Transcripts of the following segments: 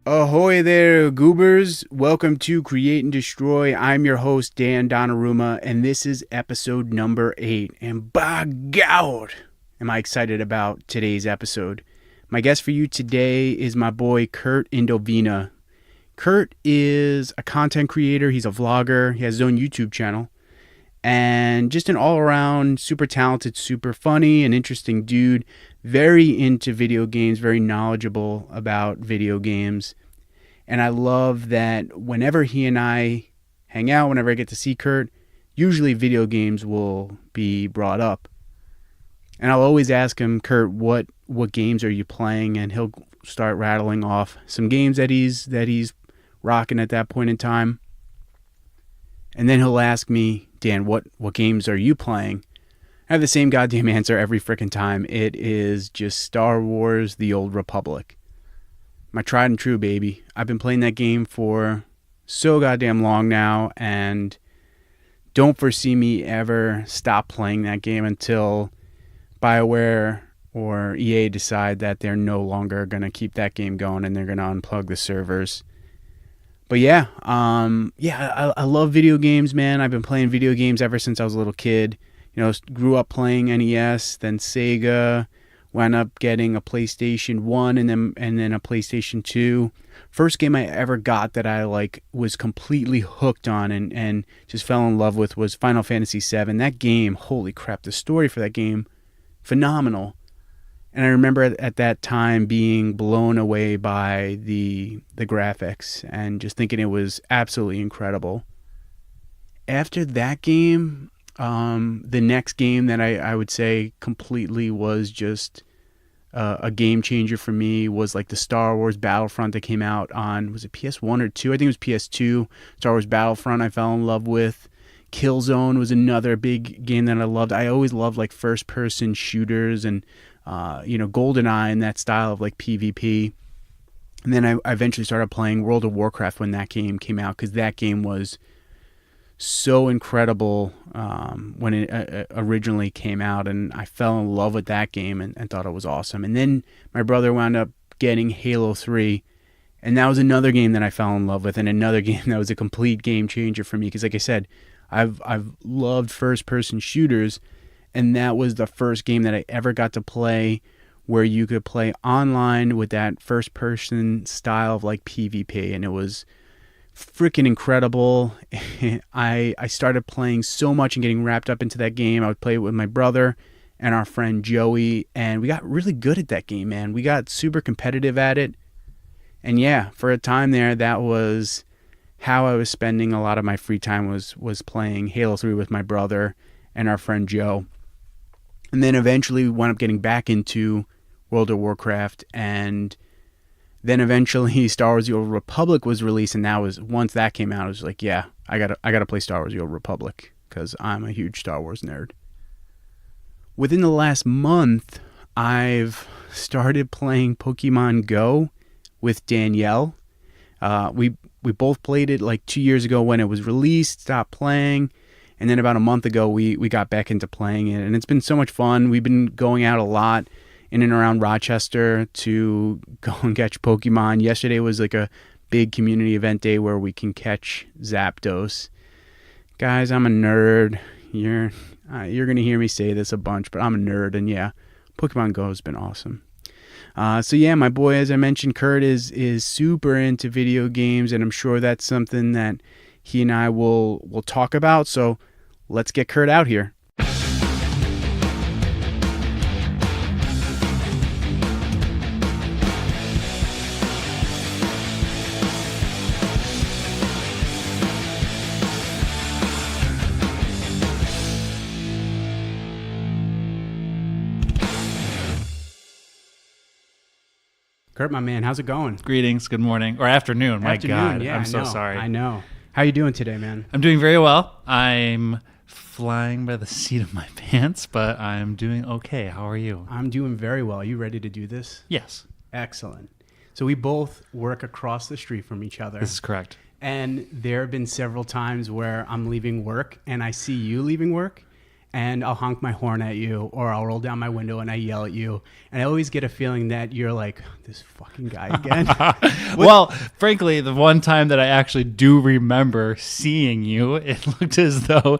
Ahoy there, goobers. Welcome to Create and Destroy. I'm your host, Dan Donnarumma, and this is episode number 8. And by God, am I excited about today's episode. My guest for you today is my boy, Kurt Indovina. Kurt is a content creator. He's a vlogger. He has his own YouTube channel. And just an all-around super talented, super funny, and interesting dude. Very into video games, very knowledgeable about video games. And I love that whenever he and I hang out, whenever I get to see Kurt, usually video games will be brought up. And I'll always ask him, Kurt, what games are you playing? And he'll start rattling off some games that he's rocking at that point in time. And then he'll ask me, Dan, what games are you playing? I have the same goddamn answer every frickin' time. It is just Star Wars: The Old Republic. My tried and true, baby. I've been playing that game for so goddamn long now, and don't foresee me ever stop playing that game until BioWare or EA decide that they're no longer going to keep that game going and they're going to unplug the servers. But I love video games, man. I've been playing video games ever since I was a little kid. You know, grew up playing NES, then Sega, wound up getting a PlayStation 1 and then a PlayStation 2. First game I ever got that I was completely hooked on and just fell in love with was Final Fantasy 7. That game, holy crap, the story for that game, phenomenal. And I remember at that time being blown away by the graphics and just thinking it was absolutely incredible. After that game, the next game that I would say completely was just a game changer for me was like the Star Wars Battlefront that came out on, was it PS1 or 2? I think it was PS2. Star Wars Battlefront I fell in love with. Killzone was another big game that I loved. I always loved like first-person shooters and GoldenEye and that style of like PvP. And then I eventually started playing World of Warcraft when that game came out, because that game was so incredible when it originally came out, and I fell in love with that game and thought it was awesome. And then my brother wound up getting Halo 3, and that was another game that I fell in love with, and another game that was a complete game changer for me, because like I said, I've loved first-person shooters, and that was the first game that I ever got to play where you could play online with that first-person style of like PvP, and it was freaking incredible. I started playing so much and getting wrapped up into that game. I would play it with my brother and our friend Joey, and we got really good at that game, man. We got super competitive at it. And yeah, for a time there, that was how I was spending a lot of my free time, was playing Halo 3 with my brother and our friend Joe. And then eventually we wound up getting back into World of Warcraft, and then eventually Star Wars: The Old Republic was released, and that was, once that came out, I was like, yeah, I gotta play Star Wars: The Old Republic, because I'm a huge Star Wars nerd. Within the last month, I've started playing Pokemon Go with Danielle. We both played it like 2 years ago when it was released, stopped playing, and then about a month ago we got back into playing it, and it's been so much fun. We've been going out a lot in and around Rochester to go and catch Pokemon. Yesterday was like a big community event day where we can catch Zapdos. Guys, I'm a nerd. You're going to hear me say this a bunch, but I'm a nerd, and yeah, Pokemon Go has been awesome. So yeah, my boy, as I mentioned, Kurt is super into video games, and I'm sure that's something that he and I will talk about. So let's get Kurt out here. Kurt, my man, how's it going? Greetings, good morning, or afternoon. My God, yeah, I'm so sorry. I know. How you doing today, man? I'm doing very well. I'm flying by the seat of my pants, but I'm doing okay. How are you? I'm doing very well. Are you ready to do this? Yes. Excellent. So we both work across the street from each other. This is correct. And there have been several times where I'm leaving work and I see you leaving work, and I'll honk my horn at you, or I'll roll down my window and I yell at you. And I always get a feeling that you're like, this fucking guy again. Well, frankly, the one time that I actually do remember seeing you, it looked as though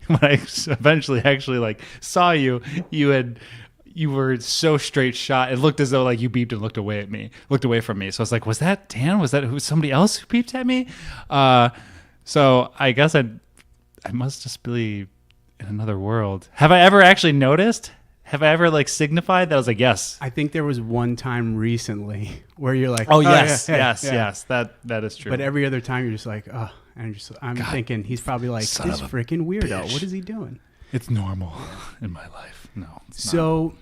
when I eventually actually like saw you, you were so straight shot. It looked as though like you beeped and looked away from me. So I was like, was that Dan? Was that somebody else who beeped at me? So I guess I must just be in another world. Have I ever actually noticed? Have I ever like signified that I was like, yes? I think there was one time recently where you're like, oh yes, yeah, yes, that is true. But every other time you're just like, oh, and I'm thinking he's probably like, this freaking weirdo. bitch. What is he doing? It's normal in my life. No, it's not.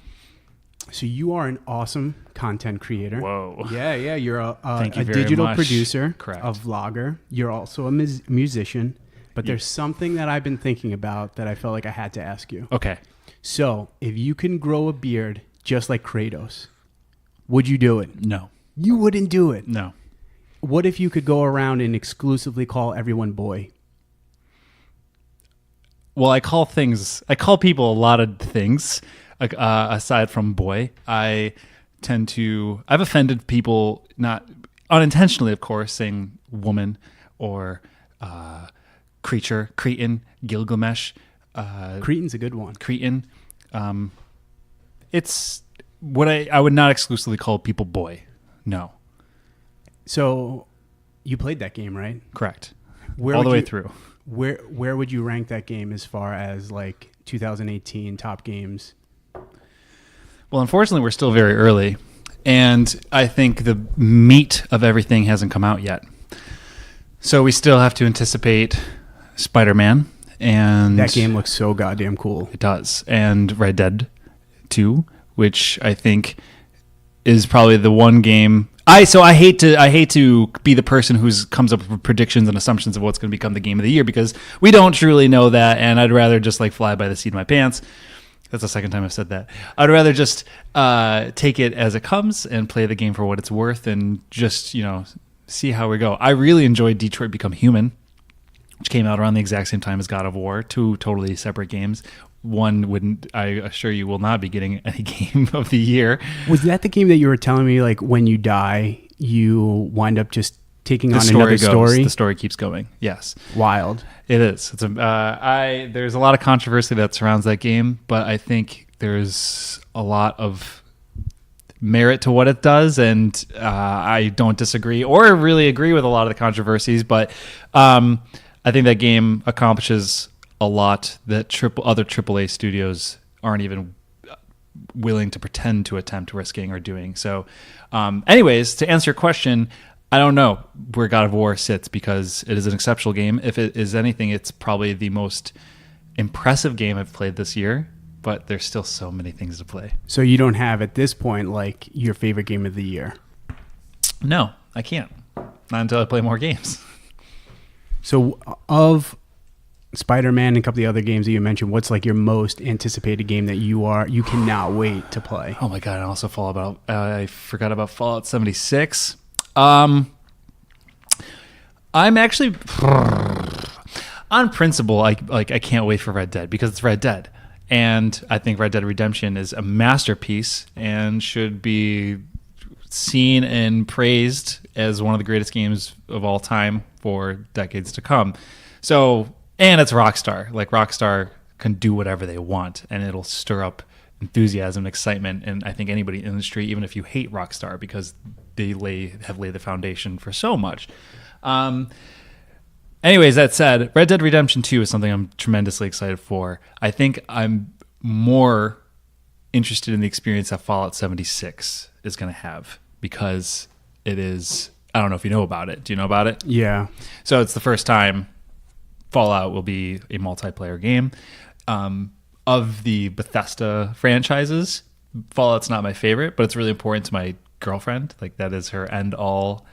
So you are an awesome content creator. Whoa. Yeah. You're a Thank you very digital much. producer, Correct. a vlogger. You're also a musician. But there's something that I've been thinking about that I felt like I had to ask you. Okay. So if you can grow a beard just like Kratos, would you do it? No. You wouldn't do it. No. What if you could go around and exclusively call everyone boy? Well, I call people a lot of things aside from boy. I've offended people, not unintentionally, of course, saying woman or creature, Cretan, Gilgamesh. Cretan's a good one. Cretan. It's what I would not exclusively call people boy. No. So you played that game, right? Correct. Where all the way you, through. Where would you rank that game as far as like 2018 top games? Well, unfortunately, we're still very early, and I think the meat of everything hasn't come out yet. So we still have to anticipate Spider-Man, and that game looks so goddamn cool. It does, and Red Dead 2, which I think is probably the one game. I hate to be the person who comes up with predictions and assumptions of what's going to become the game of the year, because we don't truly know that, and I'd rather just like fly by the seat of my pants. That's the second time I've said that. I'd rather just take it as it comes and play the game for what it's worth, and just see how we go. I really enjoyed Detroit Become Human, which came out around the exact same time as God of War. Two totally separate games. One I assure you, will not be getting any game of the year. Was that the game that you were telling me, like, when you die, you wind up just taking on another story? The story keeps going. Yes. Wild. It is. It's there's a lot of controversy that surrounds that game, but I think there's a lot of merit to what it does, and I don't disagree or really agree with a lot of the controversies, but I think that game accomplishes a lot that other AAA studios aren't even willing to pretend to attempt risking or doing. So anyways, to answer your question, I don't know where God of War sits, because it is an exceptional game. If it is anything, it's probably the most impressive game I've played this year, but there's still so many things to play. So you don't have at this point like your favorite game of the year? No, I can't. Not until I play more games. So of Spider-Man and a couple of the other games that you mentioned, what's like your most anticipated game that you cannot wait to play? Oh my God, I also I forgot about Fallout 76. I'm actually on principle, I can't wait for Red Dead, because it's Red Dead, and I think Red Dead Redemption is a masterpiece and should be seen and praised as one of the greatest games of all time for decades to come. So, and it's Rockstar. Like, Rockstar can do whatever they want, and it'll stir up enthusiasm and excitement. And I think anybody in the industry, even if you hate Rockstar, because they have laid the foundation for so much. Anyways, that said, Red Dead Redemption 2 is something I'm tremendously excited for. I think I'm more interested in the experience that Fallout 76 is going to have, because it is, I don't know if you know about it. Do you know about it? Yeah. So it's the first time Fallout will be a multiplayer game. Of the Bethesda franchises, Fallout's not my favorite, but it's really important to my girlfriend. Like, that is her end-all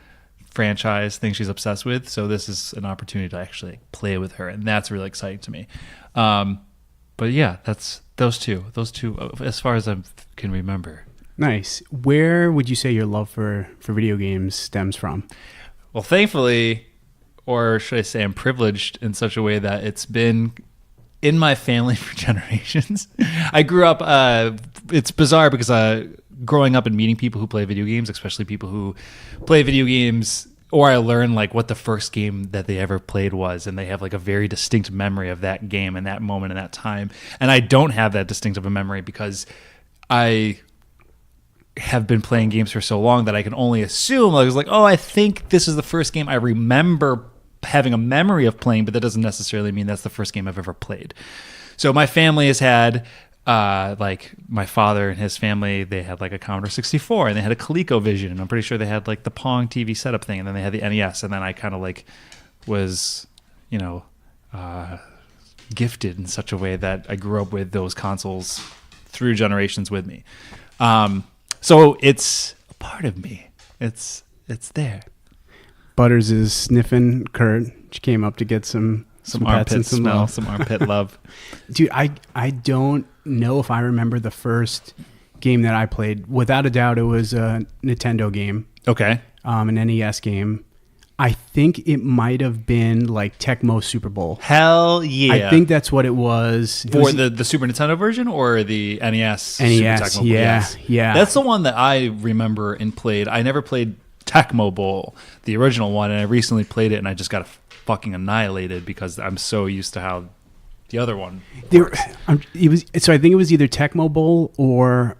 franchise thing she's obsessed with. So this is an opportunity to actually play with her, and that's really exciting to me. But yeah, that's those two as far as I can remember. Nice. Where would you say your love for video games stems from? Well, thankfully, or should I say I'm privileged in such a way that it's been in my family for generations. I grew up, it's bizarre because growing up and meeting people who play video games, especially people who play video games, or I learn like what the first game that they ever played was, and they have like a very distinct memory of that game and that moment and that time. And I don't have that distinct of a memory because I have been playing games for so long that I can only assume. I was like, oh, I think this is the first game I remember having a memory of playing, but that doesn't necessarily mean that's the first game I've ever played. So my family has had, like my father and his family, they had like a Commodore 64 and they had a ColecoVision, and I'm pretty sure they had like the Pong TV setup thing, and then they had the NES, and then I kind of like was, gifted in such a way that I grew up with those consoles through generations with me. So it's a part of me. It's there. Butters is sniffing Kurt. She came up to get some armpit pets and some smell, love. some armpit love. Dude, I don't know if I remember the first game that I played. Without a doubt, it was a Nintendo game. Okay. An NES game. I think it might have been like Tecmo Super Bowl. Hell yeah. I think that's what it was. For the Super Nintendo version or the NES? NES, Super Tecmo Bowl? yeah. That's the one that I remember and played. I never played Tecmo Bowl, the original one, and I recently played it, and I just got fucking annihilated because I'm so used to how the other one works. I think it was either Tecmo Bowl or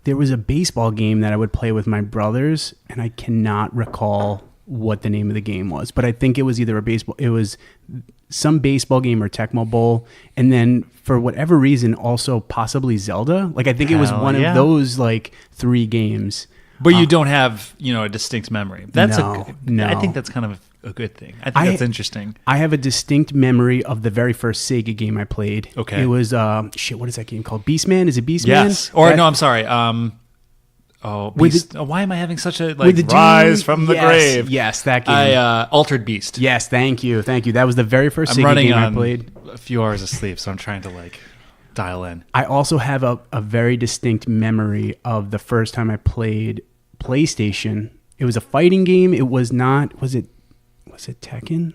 there was a baseball game that I would play with my brothers, and I cannot recall what the name of the game was, but I think it was either it was some baseball game or Tecmo Bowl, and then for whatever reason also possibly Zelda. Like I think it was one of those like 3 games. But you don't have, a distinct memory. That's no. I think that's kind of a good thing. I think that's interesting. I have a distinct memory of the very first Sega game I played. Okay. It was what is that game called? Beastman? Is it Beastman? Yes. Or no, I'm sorry. Beast. Why am I having such a rise from the grave? Yes, that game. Altered Beast. Yes, thank you. That was the very first Sega game I played. A few hours of sleep, so I'm trying to dial in. I also have a very distinct memory of the first time I played PlayStation. It was a fighting game. It was not. Was it Tekken?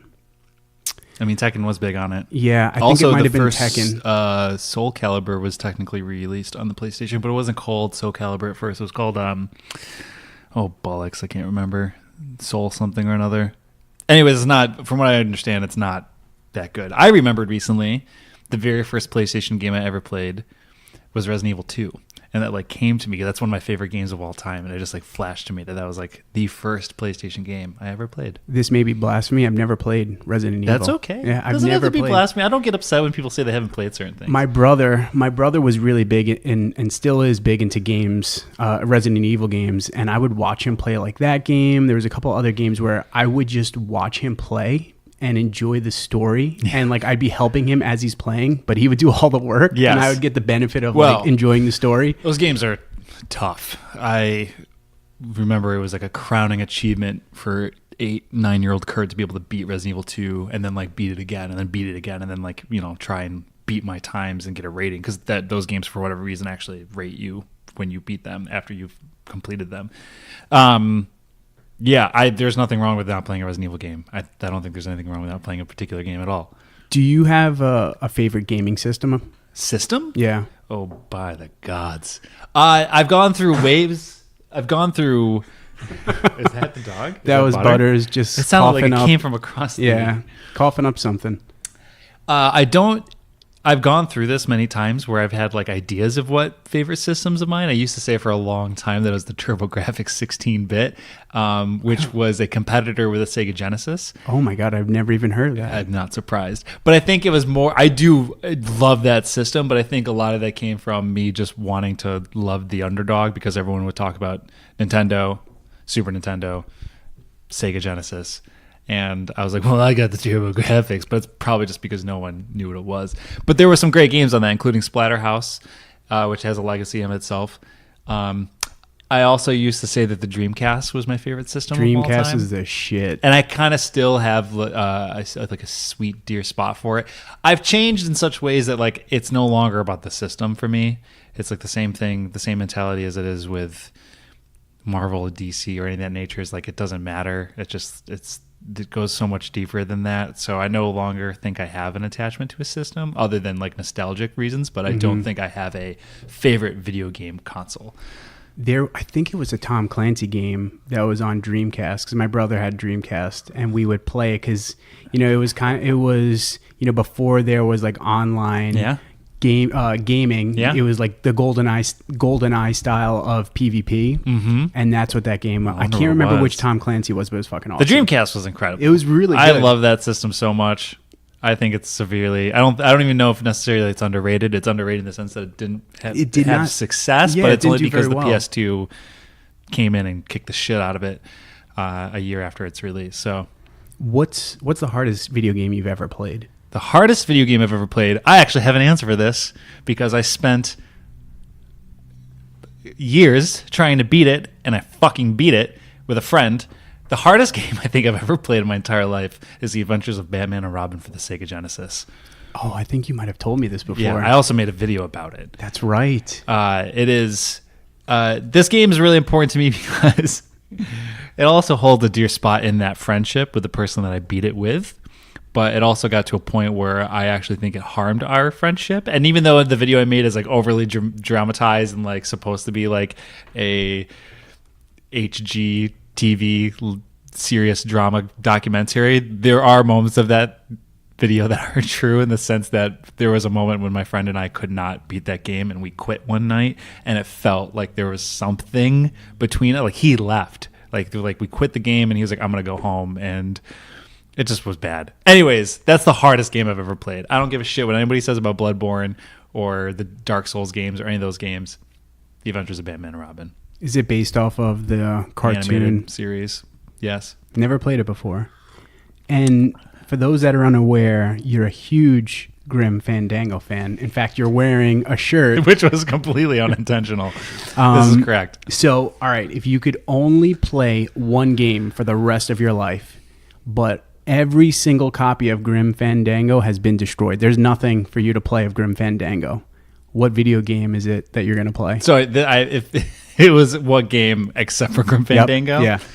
I mean, Tekken was big on it. Yeah, I think it might have been Tekken. Soul Calibur was technically released on the PlayStation, but it wasn't called Soul Calibur at first. It was called bollocks, I can't remember. Soul something or another. Anyways, it's not. From what I understand, it's not that good. I remembered recently the very first PlayStation game I ever played was Resident Evil 2. And that came to me. That's one of my favorite games of all time. And it just flashed to me that was the first PlayStation game I ever played. This may be blasphemy. I've never played Resident Evil. That's okay. Yeah, I've Doesn't never have to be played. blasphemy. I don't get upset when people say they haven't played certain things. My brother was really big and still is big into games, Resident Evil games. And I would watch him play that game. There was a couple other games where I would just watch him play and enjoy the story, and I'd be helping him as he's playing, but he would do all the work, yes. And I would get the benefit of enjoying the story. Those games are tough. I remember it was a crowning achievement for 8-9-year-old Kurt to be able to beat Resident Evil 2 and then beat it again and then beat it again and then try and beat my times and get a rating, because those games for whatever reason actually rate you when you beat them after you've completed them. Yeah, there's nothing wrong with not playing a Resident Evil game. I don't think there's anything wrong with not playing a particular game at all. Do you have a favorite gaming system? System? Yeah. Oh, by the gods. I've gone through waves. I've gone through... Is that the dog? That was Butters just It sounded like it up. came from across the... coughing up something. I've gone through this many times where I've had ideas of what favorite systems of mine. I used to say for a long time that it was the TurboGrafx 16-bit, which was a competitor with a Sega Genesis. Oh my God, I've never even heard of that. I'm not surprised. But I think it was more, I love that system, but I think a lot of that came from me just wanting to love the underdog, because everyone would talk about Nintendo, Super Nintendo, Sega Genesis. And I was like, well, I got the TurboGrafx, but it's probably just because no one knew what it was. But there were some great games on that, including Splatterhouse, which has a legacy in itself. I also used to say that the Dreamcast was my favorite system of all time. Dreamcast is the shit. And I kind of still have a sweet, dear spot for it. I've changed in such ways that it's no longer about the system for me. It's the same thing, the same mentality as it is with Marvel or DC or any of that nature. Is it doesn't matter. It's that goes so much deeper than that. So I no longer think I have an attachment to a system other than like nostalgic reasons, but I don't think I have a favorite video game console. I think it was a Tom Clancy game that was on Dreamcast, because my brother had Dreamcast, and we would play it because, it was before there was like online gaming. Yeah. It was like the GoldenEye style of PvP, and that's what that game. I can't remember which Tom Clancy was, but it was fucking awesome. The Dreamcast was incredible. It was really good. I love that system so much. I think it's severely. I don't even know if necessarily it's underrated. It's underrated in the sense that it didn't have success, but it's only because the PS2 came in and kicked the shit out of it a year after its release. So, what's the hardest video game you've ever played? The hardest video game I've ever played. I actually have an answer for this because I spent years trying to beat it, and I fucking beat it with a friend. The hardest game I think I've ever played in my entire life is The Adventures of Batman and Robin for the Sega Genesis. Oh, I think you might have told me this before. Yeah, I also made a video about it. That's right. It is. This game is really important to me because it also holds a dear spot in that friendship with the person that I beat it with. But it also got to a point where I actually think it harmed our friendship. And even though the video I made is like overly dramatized and like supposed to be like a HGTV serious drama documentary, there are moments of that video that are true in the sense that there was a moment when my friend and I could not beat that game and we quit one night, and it felt like there was something between it. Like he left, like we quit the game and he was like, I'm gonna go home, and it just was bad. Anyways, that's the hardest game I've ever played. I don't give a shit what anybody says about Bloodborne or the Dark Souls games or any of those games. The Adventures of Batman and Robin. Is it based off of the cartoon animated series? Yes. Never played it before. And for those that are unaware, you're a huge Grim Fandango fan. In fact, you're wearing a shirt. Which was completely unintentional. This is correct. So, all right, if you could only play one game for the rest of your life, but every single copy of Grim Fandango has been destroyed, there's nothing for you to play of Grim Fandango, what video game is it that you're going to play? So if it was what game except for Grim Fandango? Yep. Yeah.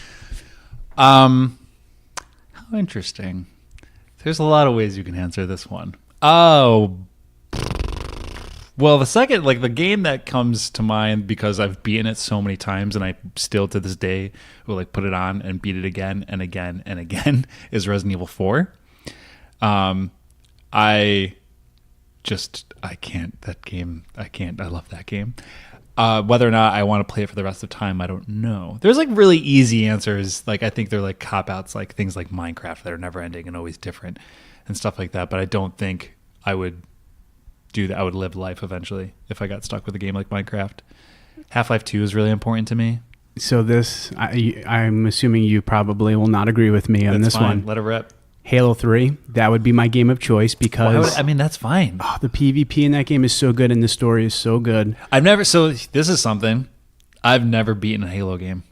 How interesting. There's a lot of ways you can answer this one. Oh, well, the game that comes to mind because I've beaten it so many times and I still to this day will like put it on and beat it again and again and again is Resident Evil 4. I love that game. Whether or not I want to play it for the rest of the time, I don't know. There's like really easy answers. Like I think they're like cop-outs, like things like Minecraft that are never ending and always different and stuff like that. But I don't think I would do that. I would live life eventually if I got stuck with a game like Minecraft. Half-Life 2 is really important to me. So I'm assuming you probably will not agree with me on this one. Let it rip. Halo 3, that would be my game of choice because... that's fine. Oh, the PvP in that game is so good and the story is so good. This is something. I've never beaten a Halo game.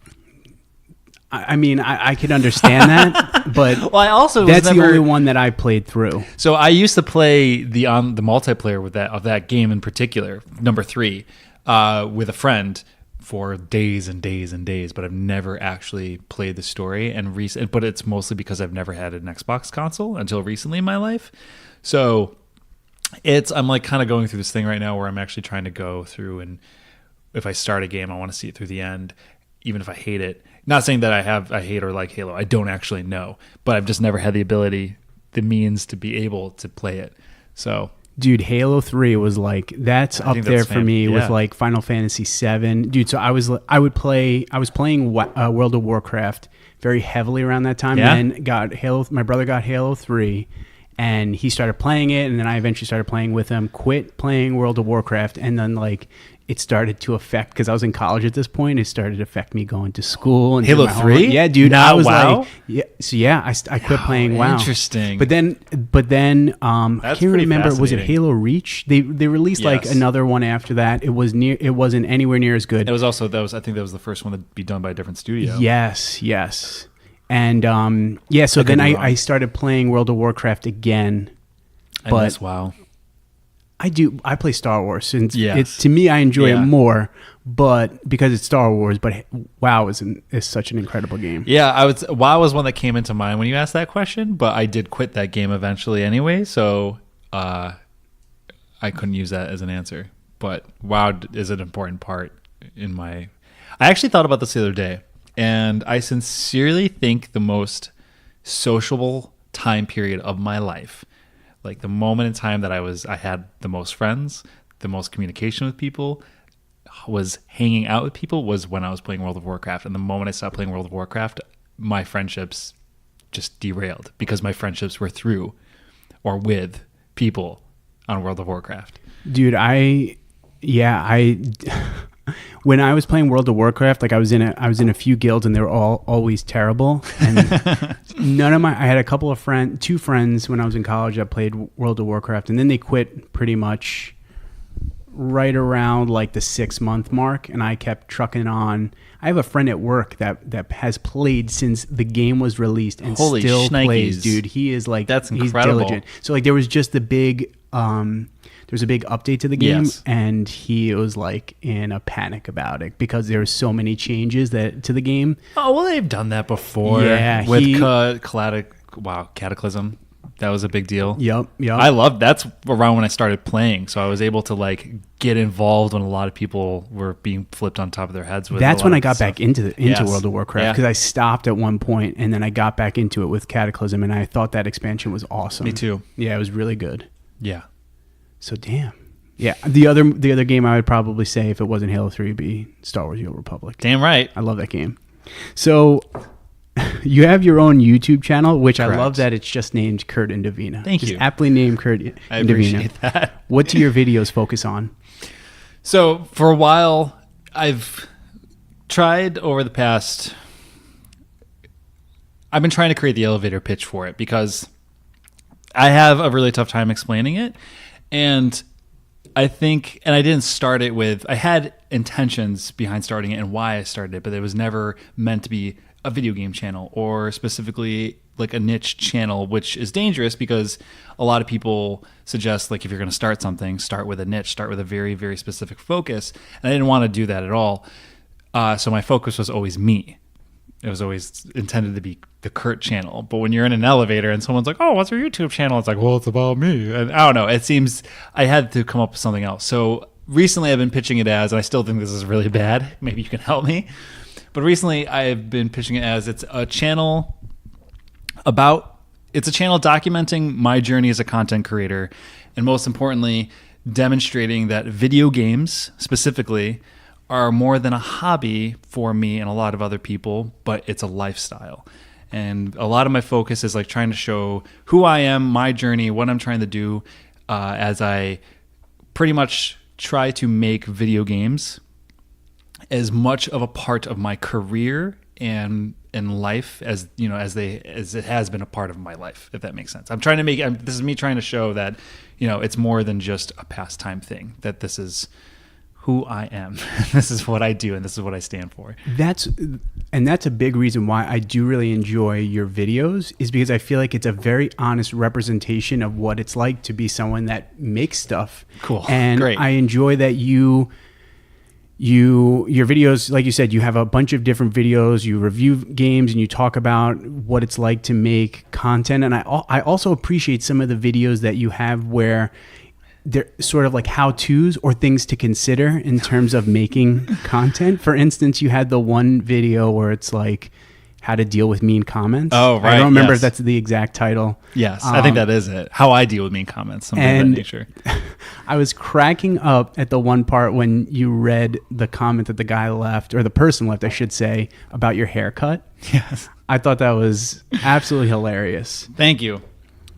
I could understand that, but that's the only one that I played through. So I used to play the multiplayer of that game in particular, number 3, with a friend for days and days and days, but I've never actually played the story. But it's mostly because I've never had an Xbox console until recently in my life. So I'm like kind of going through this thing right now where I'm actually trying to go through, and if I start a game, I want to see it through the end, even if I hate it. Not saying that I hate or like Halo. I don't actually know, but I've just never had the means to be able to play it. So, dude, Halo 3 was like, that's up there for me with like Final Fantasy 7. Dude, so I was playing World of Warcraft very heavily around that time, and then my brother got Halo 3, and he started playing it, and then I eventually started playing with him, quit playing World of Warcraft, and then like it started to affect, because I was in college at this point, it started to affect me going to school. And Halo 3? Yeah, dude. Not I was WoW? I quit playing WoW. Interesting. But then I can't remember, was it Halo Reach? They released like another one after that. It wasn't anywhere near as good. It was also, I think that was the first one to be done by a different studio. Yes. And so then I started playing World of Warcraft again. I miss WoW. I do. I play Star Wars, and Yes. to me, I enjoy Yeah. it more, but because it's Star Wars. But WoW is such an incredible game. Yeah, WoW was one that came into mind when you asked that question, but I did quit that game eventually anyway, so I couldn't use that as an answer. But WoW is an important part in my... I actually thought about this the other day, and I sincerely think the most sociable time period of my life, like the moment in time that I had the most friends, the most communication with people, was hanging out with people, was when I was playing World of Warcraft. And the moment I stopped playing World of Warcraft, my friendships just derailed because my friendships were through or with people on World of Warcraft. Dude, when I was playing World of Warcraft, like I was in a few guilds and they were all always terrible. And I had a couple of two friends when I was in college that played World of Warcraft, and then they quit pretty much right around like the 6-month mark, and I kept trucking on. I have a friend at work that has played since the game was released and Holy still shnikes. plays, dude. He is like, That's he's incredible. diligent. So like there was just the big there's a big update to the game, Yes. and he was like in a panic about it because there were so many changes to the game. Oh, well, they've done that before. Yeah, with Cataclysm. That was a big deal. Yep. I loved that's around when I started playing, so I was able to like get involved when a lot of people were being flipped on top of their heads. That's when I got back into Yes. World of Warcraft, because I stopped at one point and then I got back into it with Cataclysm, and I thought that expansion was awesome. Me too. Yeah, it was really good. Yeah. So damn. Yeah, the other game I would probably say if it wasn't Halo 3 would be Star Wars: The Old Republic. Damn right. I love that game. So you have your own YouTube channel, which Correct. I love that it's just named Kurt Indovina. Thank just you. Aptly named Kurt Indovina. I appreciate that. What do your videos focus on? So for a while, I've tried over the past... I've been trying to create the elevator pitch for it because I have a really tough time explaining it. And I think, and I didn't start it with, I had intentions behind starting it and why I started it, but it was never meant to be a video game channel or specifically like a niche channel, which is dangerous because a lot of people suggest like if you're going to start something, start with a niche, start with a very, very specific focus. And I didn't want to do that at all. So my focus was always me. It was always intended to be the Kurt channel. But when you're in an elevator and someone's like, oh, what's your YouTube channel? It's like, well, it's about me. And I don't know. It seems I had to come up with something else. So recently I've been pitching it as, and I still think this is really bad. Maybe you can help me. But recently I've been pitching it as it's a channel documenting my journey as a content creator. And most importantly, demonstrating that video games specifically are more than a hobby for me and a lot of other people, but it's a lifestyle. And a lot of my focus is like trying to show who I am, my journey, what I'm trying to do as I pretty much try to make video games as much of a part of my career and life as it has been a part of my life, if that makes sense. This is me trying to show that, it's more than just a pastime thing, that this is who I am. This is what I do, and this is what I stand for. That's a big reason why I do really enjoy your videos, is because I feel like it's a very honest representation of what it's like to be someone that makes stuff. Cool. And Great. I enjoy that your videos, like you said, you have a bunch of different videos, you review games and you talk about what it's like to make content. And I also appreciate some of the videos that you have where they're sort of like how-tos or things to consider in terms of making content. For instance, you had the one video where it's like how to deal with mean comments. Oh, right. I don't remember Yes. if that's the exact title. Yes, I think that is it. How I deal with mean comments, something of that And nature. I was cracking up at the one part when you read the comment that the guy left, or the person left, I should say, about your haircut. Yes. I thought that was absolutely hilarious. Thank you.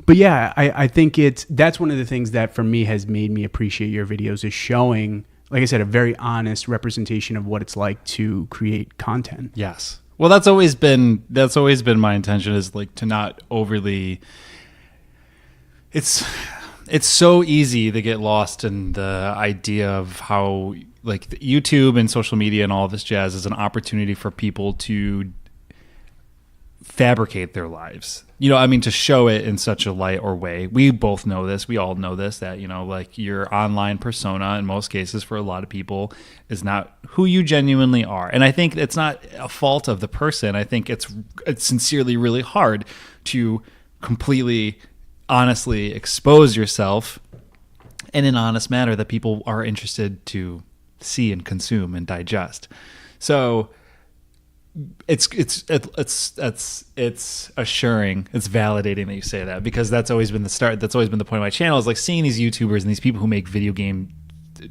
But yeah, I think that's one of the things that for me has made me appreciate your videos, is showing, like I said, a very honest representation of what it's like to create content. Yes. Well, that's always been my intention, is like to not overly. It's so easy to get lost in the idea of how like the YouTube and social media and all this jazz is an opportunity for people to fabricate their lives. I mean, to show it in such a light or way. We both know this. We all know this, that, like your online persona in most cases for a lot of people is not who you genuinely are. And I think it's not a fault of the person. I think it's sincerely really hard to completely honestly expose yourself in an honest manner that people are interested to see and consume and digest. So it's assuring, it's validating that you say that, because that's always been the start. That's always been the point of my channel, is like seeing these YouTubers and these people who make video game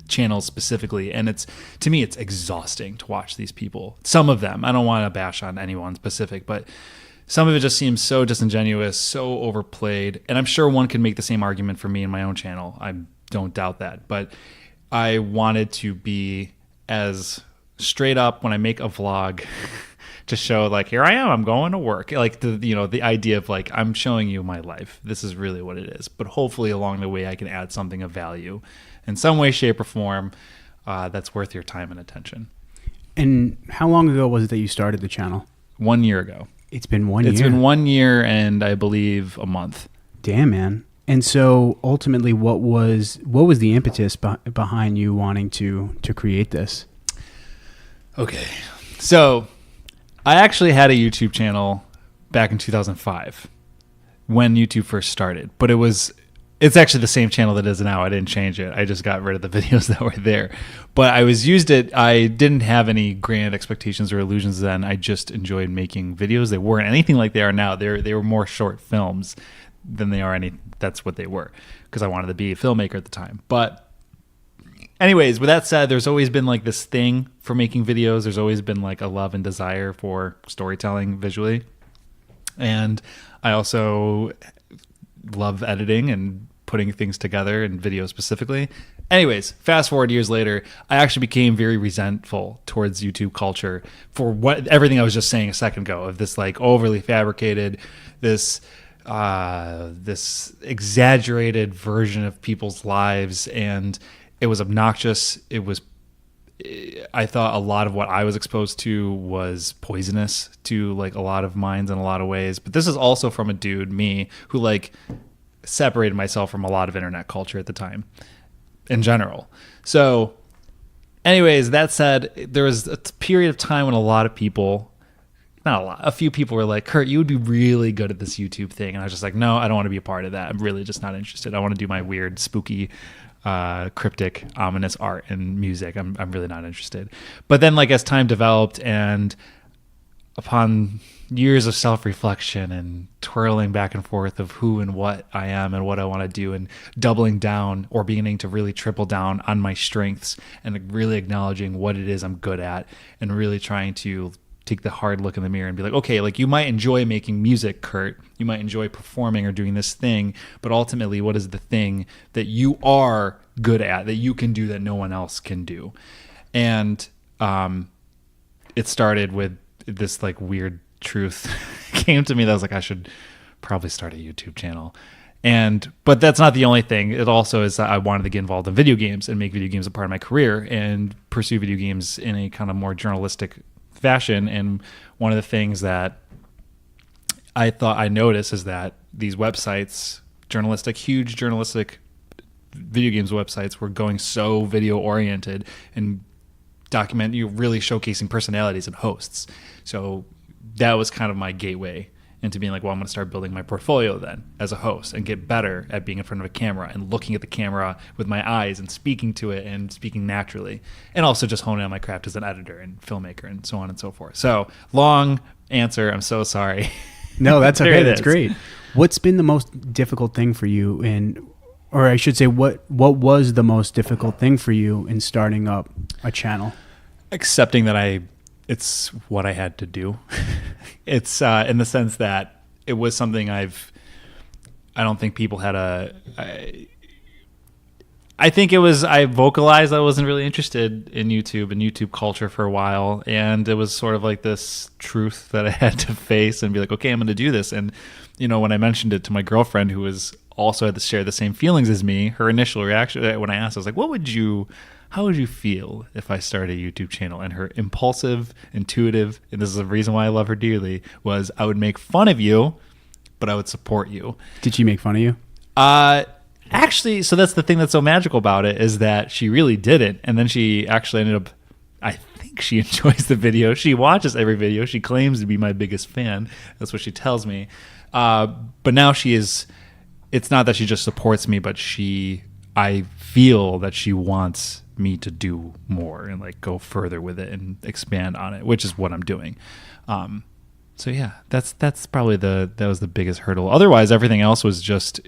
channels specifically. And to me, it's exhausting to watch these people. Some of them, I don't want to bash on anyone specific, but some of it just seems so disingenuous, so overplayed. And I'm sure one could make the same argument for me in my own channel. I don't doubt that. But I wanted to be as straight up when I make a vlog to show, like, here I am, I'm going to work. Like, the idea of, like, I'm showing you my life. This is really what it is. But hopefully along the way I can add something of value in some way, shape, or form that's worth your time and attention. And how long ago was it that you started the channel? 1 year ago. It's been 1 year? It's been 1 year and I believe a month. Damn, man. And so ultimately, what was the impetus behind you wanting to create this? Okay. So I actually had a YouTube channel back in 2005 when YouTube first started, but it's actually the same channel that is now. I didn't change it. I just got rid of the videos that were there. But I didn't have any grand expectations or illusions then. I just enjoyed making videos. They weren't anything like they are now. They were more short films than they are that's what they were, because I wanted to be a filmmaker at the time. But anyways, with that said, there's always been like this thing for making videos. There's always been like a love and desire for storytelling visually. And I also love editing and putting things together in video specifically. Anyways, fast forward years later, I actually became very resentful towards YouTube culture for everything I was just saying a second ago, of this like overly fabricated, this exaggerated version of people's lives. And it was obnoxious. I thought a lot of what I was exposed to was poisonous to like a lot of minds in a lot of ways. But this is also from a dude, me, who like separated myself from a lot of internet culture at the time in general. So anyways, that said, there was a period of time when a few people were like, Kurt, you would be really good at this YouTube thing. And I was just like, no, I don't want to be a part of that. I'm really just not interested. I want to do my weird, spooky, cryptic, ominous art and music. I'm really not interested. But then, like, as time developed and upon years of self-reflection and twirling back and forth of who and what I am and what I want to do, and doubling down or beginning to really triple down on my strengths and really acknowledging what it is I'm good at, and really trying to take the hard look in the mirror and be like, okay, like, you might enjoy making music, Kurt. You might enjoy performing or doing this thing, but ultimately, what is the thing that you are good at, that you can do that no one else can do? And it started with this like weird truth came to me that I was like, I should probably start a YouTube channel. But that's not the only thing. It also is that I wanted to get involved in video games and make video games a part of my career and pursue video games in a kind of more journalistic fashion. And one of the things that I thought I noticed is that these websites, huge journalistic video games websites, were going so video oriented and really showcasing personalities and hosts. So that was kind of my gateway into being like, well, I'm going to start building my portfolio then as a host and get better at being in front of a camera and looking at the camera with my eyes and speaking to it and speaking naturally, and also just honing on my craft as an editor and filmmaker and so on and so forth. So long answer. I'm so sorry. No, that's okay. That's great. What's been the most difficult thing for you or I should say, what was the most difficult thing for you in starting up a channel? Accepting that it's what I had to do. It's in the sense that it was something I don't think people had I think I vocalized I wasn't really interested in YouTube and YouTube culture for a while. And it was sort of like this truth that I had to face and be like, okay, I'm going to do this. And, when I mentioned it to my girlfriend, who was also had to share the same feelings as me, her initial reaction when I asked, I was like, what would you how would you feel if I started a YouTube channel? And her impulsive, intuitive, and this is the reason why I love her dearly, was I would make fun of you, but I would support you. Did she make fun of you? Actually, so that's the thing that's so magical about it, is that she really didn't. And then she actually ended up, I think she enjoys the video. She watches every video. She claims to be my biggest fan. That's what she tells me. But now it's not that she just supports me, but I feel that she wants me to do more and like go further with it and expand on it, which is what I'm doing. So yeah, that's probably that was the biggest hurdle. Otherwise, everything else was just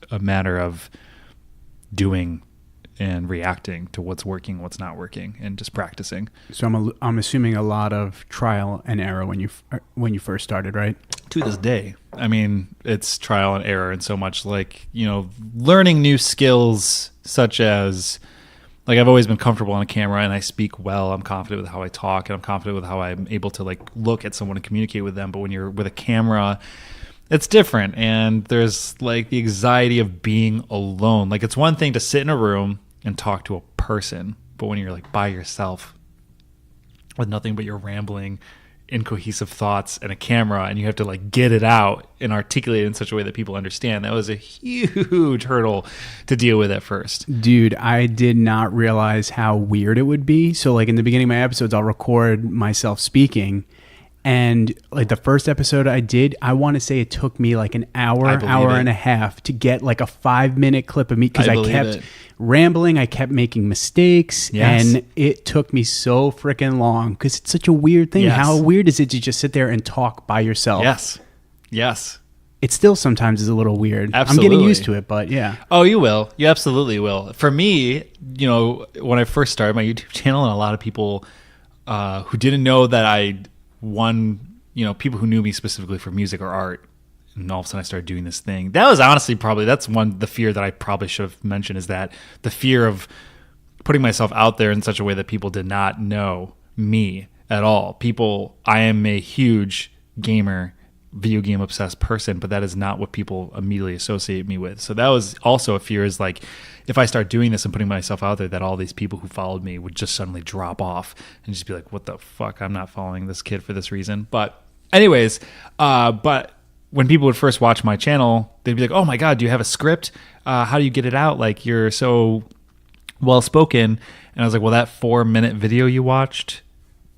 a matter of doing and reacting to what's working, what's not working, and just practicing. So I'm assuming a lot of trial and error when you first started, right? To this day, I mean, it's trial and error, and so much like, learning new skills, such as, like, I've always been comfortable on a camera and I speak well. I'm confident with how I talk, and I'm confident with how I'm able to like look at someone and communicate with them. But when you're with a camera, it's different. And there's like the anxiety of being alone. Like, it's one thing to sit in a room and talk to a person, but when you're like by yourself with nothing but your rambling, incohesive thoughts and a camera, and you have to like get it out and articulate it in such a way that people understand, that was a huge hurdle to deal with at first. Dude, I did not realize how weird it would be. So like in the beginning of my episodes, I'll record myself speaking, and like the first episode I did, I want to say it took me like an hour and a half to get like a 5-minute clip of me, because I kept rambling, I kept making mistakes, and it took me so freaking long, because it's such a weird thing. How weird is it to just sit there and talk by yourself? Yes. It still sometimes is a little weird. Absolutely. I'm getting used to it, but yeah. Oh, you will. You absolutely will. For me, when I first started my YouTube channel, and a lot of people who didn't know that people who knew me specifically for music or art, and all of a sudden I started doing this thing. That was honestly the fear that I probably should have mentioned, is that the fear of putting myself out there in such a way that people did not know me at all. I am a huge gamer, video game obsessed person, but that is not what people immediately associate me with. So that was also a fear, is like, if I start doing this and putting myself out there, that all these people who followed me would just suddenly drop off and just be like, what the fuck? I'm not following this kid for this reason. But anyways, but when people would first watch my channel, they'd be like, oh my God, do you have a script? How do you get it out? Like, you're so well-spoken. And I was like, well, that 4-minute video you watched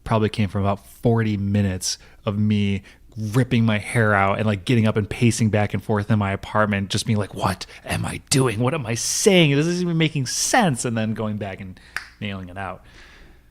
probably came from about 40 minutes of me ripping my hair out and like getting up and pacing back and forth in my apartment, just being like, what am I doing? What am I saying? This isn't even making sense. And then going back and nailing it out.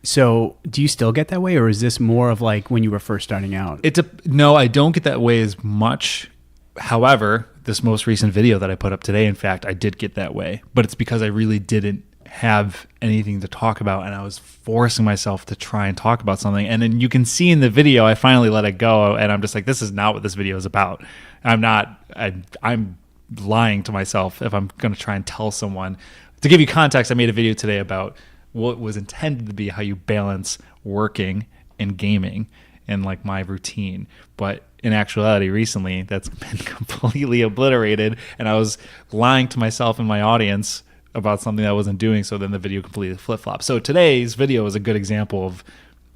So do you still get that way, or is this more of like when you were first starting out? No, I don't get that way as much. However, this most recent video that I put up today, in fact, I did get that way, but it's because I really didn't have anything to talk about, and I was forcing myself to try and talk about something. And then you can see in the video, I finally let it go, and I'm just like, this is not what this video is about. I'm lying to myself if I'm going to try and tell someone. To give you context, I made a video today about what was intended to be how you balance working and gaming and like my routine. But in actuality, recently, that's been completely obliterated, and I was lying to myself and my audience about something that I wasn't doing, so then the video completely flip-flopped. So today's video is a good example of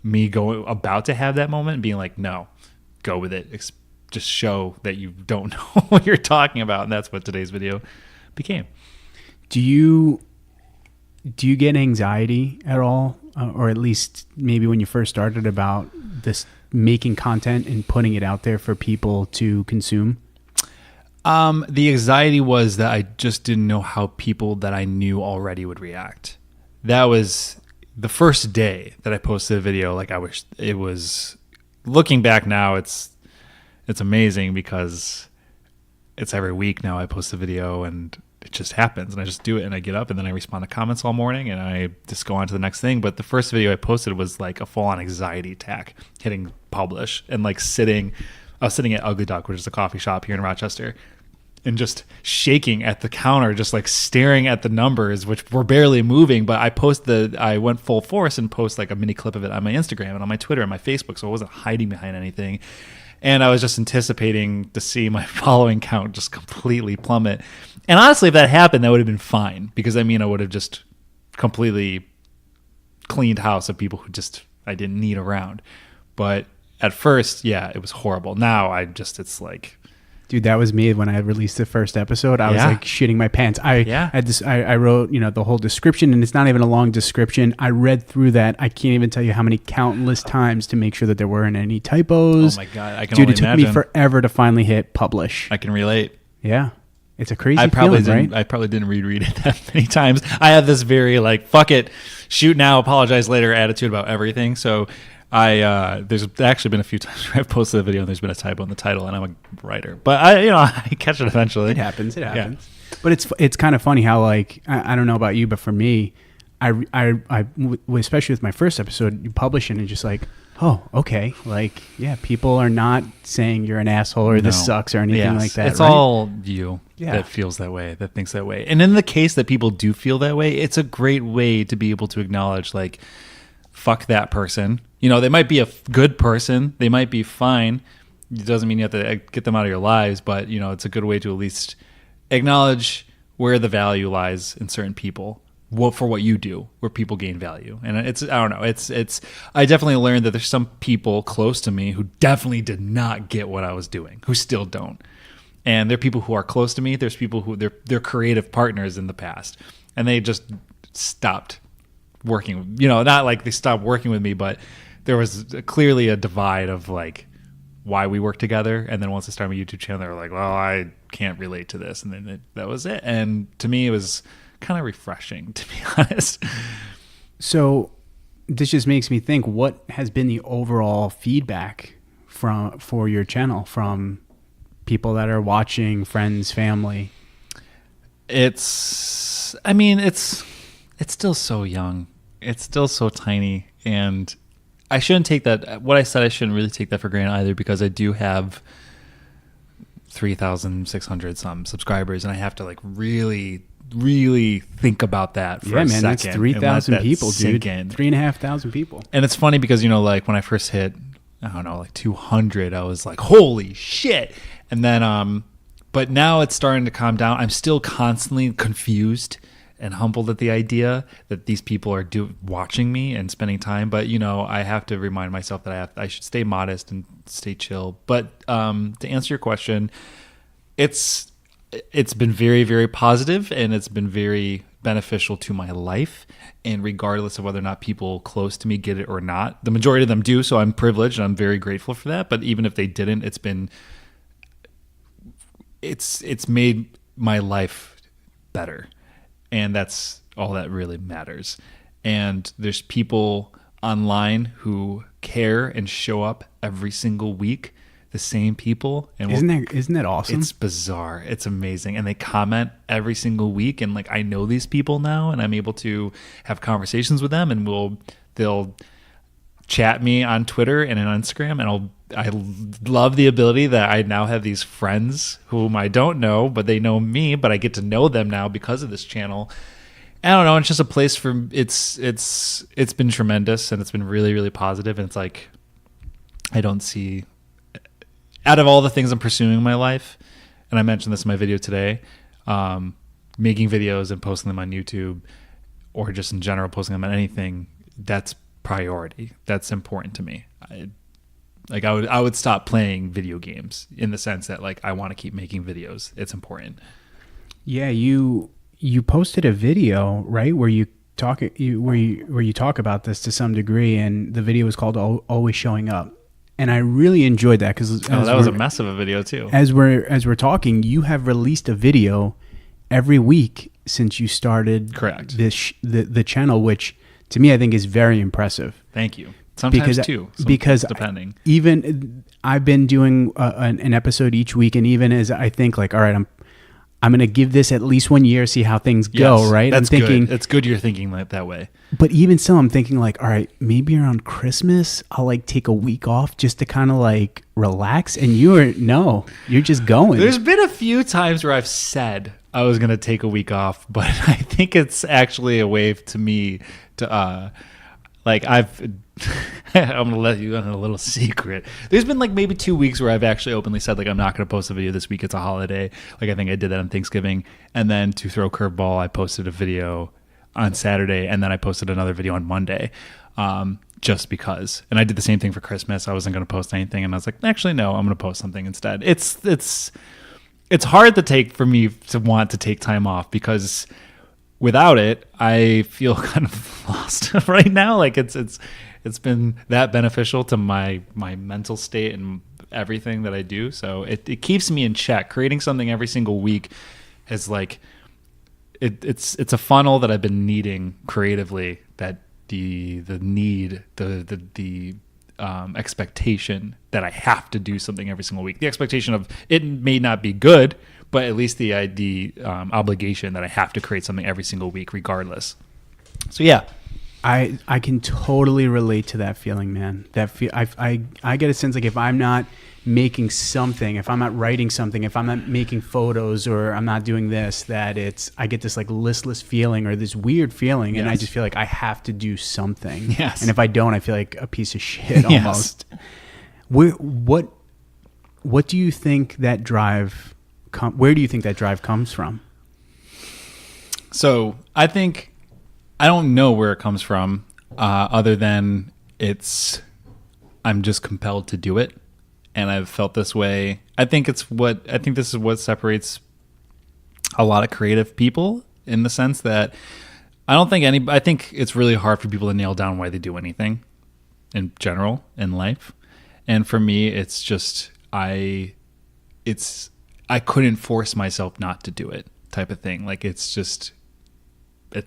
me about to have that moment and being like, no, go with it. Just show that you don't know what you're talking about, and that's what today's video became. Do you get anxiety at all, or at least maybe when you first started, about this making content and putting it out there for people to consume? The anxiety was that I just didn't know how people that I knew already would react. That was the first day that I posted a video. Like, I wish it was, looking back now, it's amazing, because it's every week now I post a video, and it just happens, and I just do it, and I get up, and then I respond to comments all morning, and I just go on to the next thing. But the first video I posted was like a full-on anxiety attack, hitting publish, and like I was sitting at Ugly Duck, which is a coffee shop here in Rochester, and just shaking at the counter, just like staring at the numbers, which were barely moving. But I went full force and post like a mini clip of it on my Instagram and on my Twitter and my Facebook, so I wasn't hiding behind anything. And I was just anticipating to see my following count just completely plummet. And honestly, if that happened, that would have been fine, because I would have just completely cleaned house of people who just I didn't need around. But at first, yeah, it was horrible. Now it's like, dude, that was me when I released the first episode. I was like shitting my pants. I wrote, the whole description, and it's not even a long description. I read through that. I can't even tell you how many countless times to make sure that there weren't any typos. Oh my God, I can dude, only it took imagine. me forever to finally hit publish. I can relate. Yeah. It's a crazy feeling, right? I probably didn't reread it that many times. I have this very like, fuck it, shoot now, apologize later attitude about everything. So there's actually been a few times where I've posted a video and there's been a typo in the title, and I'm a writer, but I catch it eventually. It happens. Yeah. But it's kind of funny how, like, I don't know about you, but for me, I especially with my first episode, you publish it and just like, oh, okay. Like, yeah, people are not saying you're an asshole or this sucks or anything like that. It's all you that feels that way, that thinks that way. And in the case that people do feel that way, it's a great way to be able to acknowledge, like, fuck that person. They might be a good person. They might be fine. It doesn't mean you have to get them out of your lives, but, it's a good way to at least acknowledge where the value lies in certain people. For what you do, where people gain value. And I don't know, I definitely learned that there's some people close to me who definitely did not get what I was doing, who still don't. And there are people who are close to me. There's people who they're creative partners in the past, and they just stopped working. Not like they stopped working with me, but there was clearly a divide of like why we work together. And then once I started my YouTube channel, they were like, well, I can't relate to this. And then that was it. And to me, it was kind of refreshing, to be honest. So this just makes me think, what has been the overall feedback for your channel from people that are watching, friends, family? It's still so young. It's still so tiny. And I shouldn't take that, what I said, I shouldn't really take that for granted either, because I do have 3,600 some subscribers, and I have to like really think about that for a second. That's 3,000 people, dude. 3,500 people. And it's funny because, like when I first hit, I don't know, like 200, I was like, holy shit. And then, but now it's starting to calm down. I'm still constantly confused and humbled at the idea that these people are watching me and spending time. But, I have to remind myself that I should stay modest and stay chill. But to answer your question, it's been very, very positive, and it's been very beneficial to my life. And regardless of whether or not people close to me get it or not, the majority of them do. So I'm privileged and I'm very grateful for that. But even if they didn't, it's made my life better. And that's all that really matters. And there's people online who care and show up every single week. The same people. And isn't that awesome? It's bizarre. It's amazing. And they comment every single week. And like, I know these people now, and I'm able to have conversations with them, and they'll chat me on Twitter and on Instagram. And I love the ability that I now have these friends whom I don't know, but they know me, but I get to know them now because of this channel. I don't know. It's just a place for, it's been tremendous, and it's been really, really positive. And it's like, I don't see, out of all the things I'm pursuing in my life, and I mentioned this in my video today, making videos and posting them on YouTube, or just in general posting them on anything, that's priority. That's important to me. I would stop playing video games in the sense that like I want to keep making videos. It's important. Yeah, you posted a video, right, where you talk about this to some degree, and the video was called "Always Showing Up." And I really enjoyed that because that was a mess of a video too. As we're talking, you have released a video every week since you started. Correct. The channel, which to me I think is very impressive. Thank you. Sometimes because depending. Even I've been doing an episode each week, and even as I think like, all right, I'm going to give this at least 1 year, see how things go, right? That's I'm thinking, good. It's good you're thinking that way. But even still, I'm thinking like, all right, maybe around Christmas, I'll like take a week off just to kind of like relax. And you're just going. There's been a few times where I've said I was going to take a week off, but I think it's actually a way to me to, I'm going to let you in a little secret. There's been like maybe 2 weeks where I've actually openly said like I'm not going to post a video this week. It's a holiday. Like I think I did that on Thanksgiving. And then to throw curveball, I posted a video on Saturday, and then I posted another video on Monday, just because. And I did the same thing for Christmas. I wasn't going to post anything, and I was like, actually, no, I'm going to post something instead. It's hard for me to want to take time off, because without it, I feel kind of lost right now. Like it's been that beneficial to my mental state and everything that I do. So it keeps me in check. Creating something every single week is like, it's a funnel that I've been needing creatively, that the expectation that I have to do something every single week, the expectation of it may not be good, but at least the obligation that I have to create something every single week regardless. So yeah. I can totally relate to that feeling, man. I get a sense like if I'm not making something, if I'm not writing something, if I'm not making photos, or I'm not doing this, that I get this like listless feeling or this weird feeling, and I just feel like I have to do something. Yes. And if I don't, I feel like a piece of shit almost. Yes. What do you think that drive? Where do you think that drive comes from? So I don't know where it comes from, other than I'm just compelled to do it, and I've felt this way. I think this is what separates a lot of creative people, in the sense that I think it's really hard for people to nail down why they do anything in general in life. And for me, it's just I couldn't force myself not to do it, type of thing. Like it's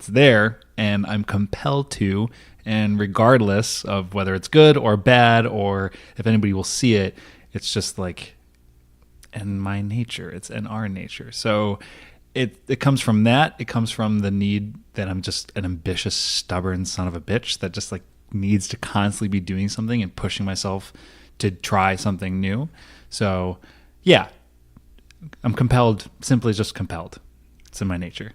there, and I'm compelled to, and regardless of whether it's good or bad, or if anybody will see it, it's just like in my nature, it's in our nature. So it comes from that. It comes from the need that I'm just an ambitious, stubborn son of a bitch that just like needs to constantly be doing something and pushing myself to try something new. So yeah, I'm compelled, simply just compelled. It's in my nature.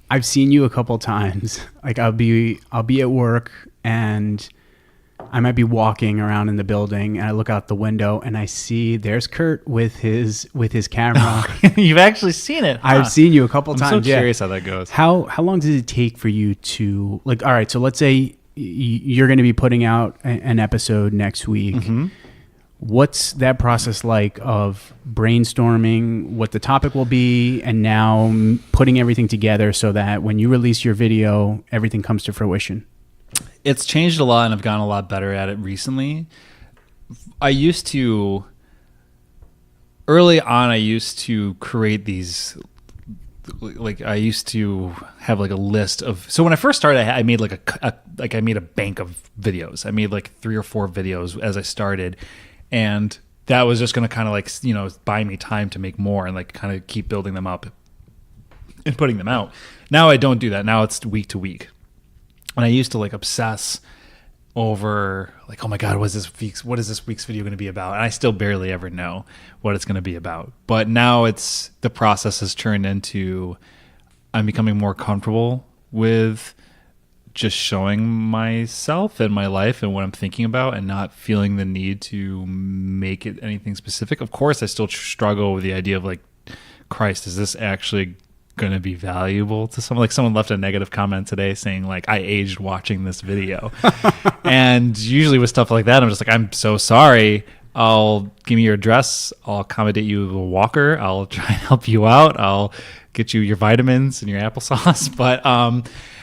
I've seen you a couple times. Like I'll be at work, and I might be walking around in the building, and I look out the window and I see there's Kurt with his camera. You've actually seen it, huh? I've seen you a couple times. I'm so curious how that goes. How long does it take for you to, like, all right, so let's say you're going to be putting out an episode next week. Mm-hmm. What's that process like of brainstorming what the topic will be, and now putting everything together so that when you release your video, everything comes to fruition? It's changed a lot, and I've gotten a lot better at it recently. Early on, I used to create these, like I used to have like a list of, so when I first started, I made I made a bank of videos. I made like 3 or 4 videos as I started. And that was just going to kind of like, buy me time to make more and like kind of keep building them up and putting them out. Now I don't do that. Now it's week to week. And I used to like obsess over like, oh my God, what is this week's video going to be about? And I still barely ever know what it's going to be about. But now the process has turned into, I'm becoming more comfortable with just showing myself and my life and what I'm thinking about, and not feeling the need to make it anything specific. Of course, I still struggle with the idea of like, Christ, is this actually going to be valuable to someone? Like someone left a negative comment today saying like, I aged watching this video. And usually with stuff like that, I'm just like, I'm so sorry. I'll give me your address. I'll accommodate you with a walker. I'll try and help you out. I'll get you your vitamins and your applesauce. But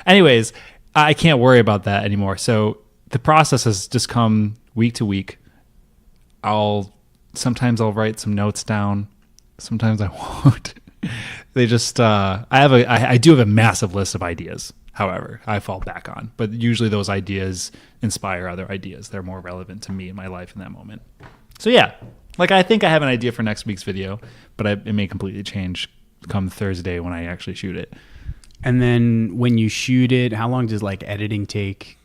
anyways, I can't worry about that anymore. So the process has just come week to week. Sometimes I'll write some notes down. Sometimes I won't. They just, I do have a massive list of ideas. However, I fall back on, but usually those ideas inspire other ideas. They're more relevant to me in my life in that moment. So yeah, like I think I have an idea for next week's video, but it may completely change come Thursday when I actually shoot it. And then when you shoot it, how long does like editing take?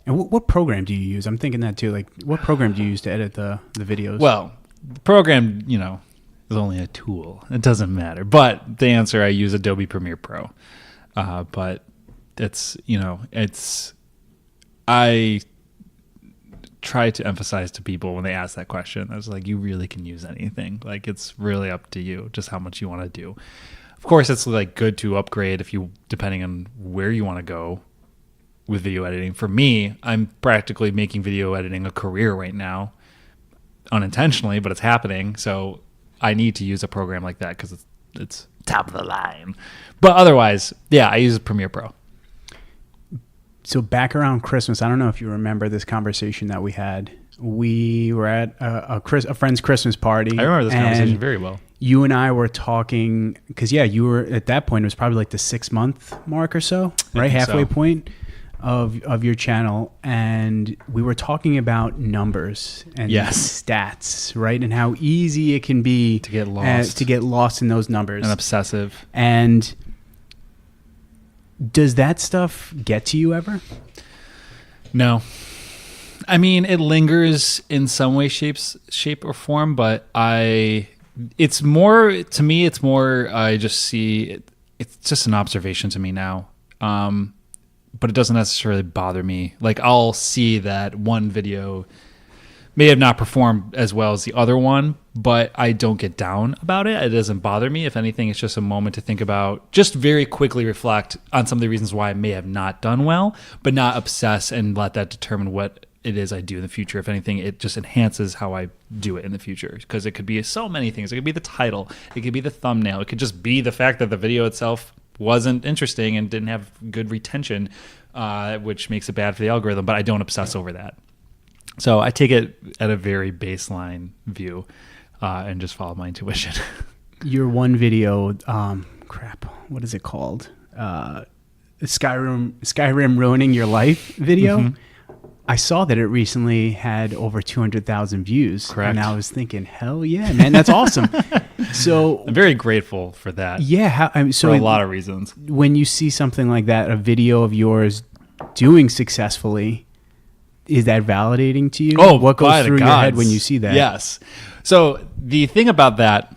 And what program do you use? I'm thinking that too. Like what program do you use to edit the videos? Well, the program, is only a tool. It doesn't matter. But the answer, I use Adobe Premiere Pro. But I try to emphasize to people when they ask that question, I was like, you really can use anything. Like it's really up to you, just how much you want to do. Of course, it's like good to upgrade depending on where you want to go with video editing. For me, I'm practically making video editing a career right now, unintentionally, but it's happening. So I need to use a program like that because it's top of the line. But otherwise, yeah, I use Premiere Pro. So back around Christmas, I don't know if you remember this conversation that we had. We were at a friend's Christmas party. I remember this conversation very well. You and I were talking because, yeah, you were at that point. It was probably like the 6-month mark or so, right? Halfway point of your channel. And we were talking about numbers and stats, right? And how easy it can be to get lost in those numbers. And obsessive. And does that stuff get to you ever? No. I mean, it lingers in some way, shape or form, but it's more, I just see it's just an observation to me now. But it doesn't necessarily bother me. Like, I'll see that one video may have not performed as well as the other one, but I don't get down about it. It doesn't bother me. If anything, it's just a moment to think about, just very quickly reflect on some of the reasons why I may have not done well, but not obsess and let that determine what it is I do in the future. If anything, it just enhances how I do it in the future, because it could be so many things. It could be the title. It could be the thumbnail. It could just be the fact that the video itself wasn't interesting and didn't have good retention, which makes it bad for the algorithm, but I don't obsess over that. So I take it at a very baseline view and just follow my intuition. Your one video, what is it called? Skyrim Ruining Your Life video. Mm-hmm. I saw that it recently had over 200,000 views. Correct. And I was thinking, hell yeah, man, that's awesome. So I'm very grateful for that. Yeah. For a lot of reasons. When you see something like that, a video of yours doing successfully, is that validating to you? Oh, what goes through your head when you see that? Yes. So the thing about that